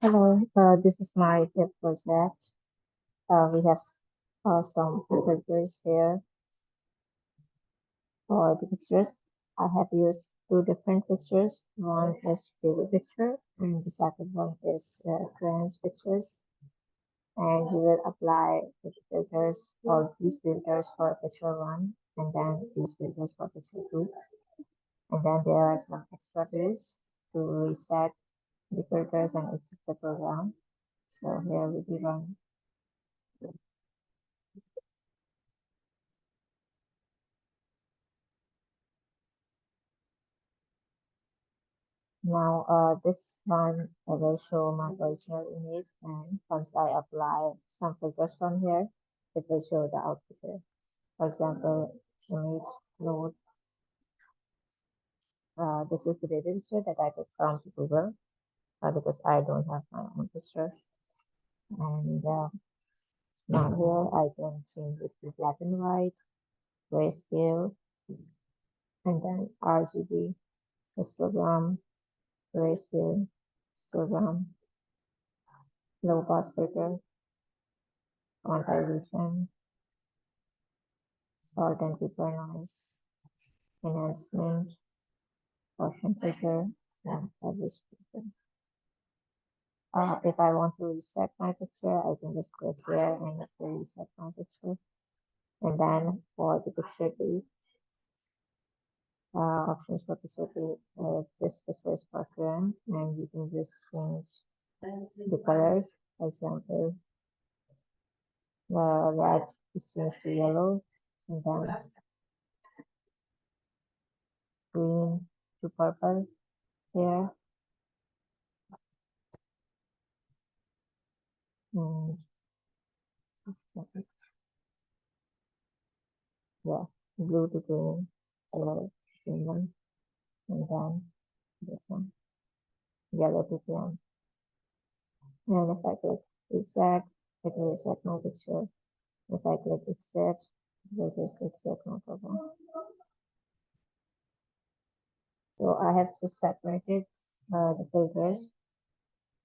Hello, this is my tip project. We have some filters here for the pictures. I have used two different pictures. One is baby picture, and the second one is trans pictures. And we will apply the filters or these filters for picture one, and then these filters for picture two. And then there are some extra tools to reset the filters and exit the program. So here will be one. Now, this one I will show my original image, and once I apply some filters from here, it will show the output here. For example, image load. This is the baby picture that I took from Google because I don't have my own picture. And now here I can change it to black and white, grayscale, and then RGB, histogram, grayscale, histogram, low pass filter, quantization, salt and pepper noise, enhancement, motion filter, and publish filter. If I want to reset my picture, I can just click here and it will reset my picture. And then for the picture two, options for picture two, this picture is for current, and you can just change the colors. For example, the red is changed to yellow, and then green to purple here. And just yeah, blue to green, yellow, green one, and then this one, yellow to green. And if I click reset, it will reset my picture. If I click exit, it will just exit no problem. So I have just separated the filters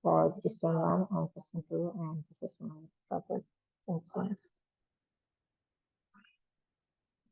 for this one and this one two, and this is my purpose. Thanks so much.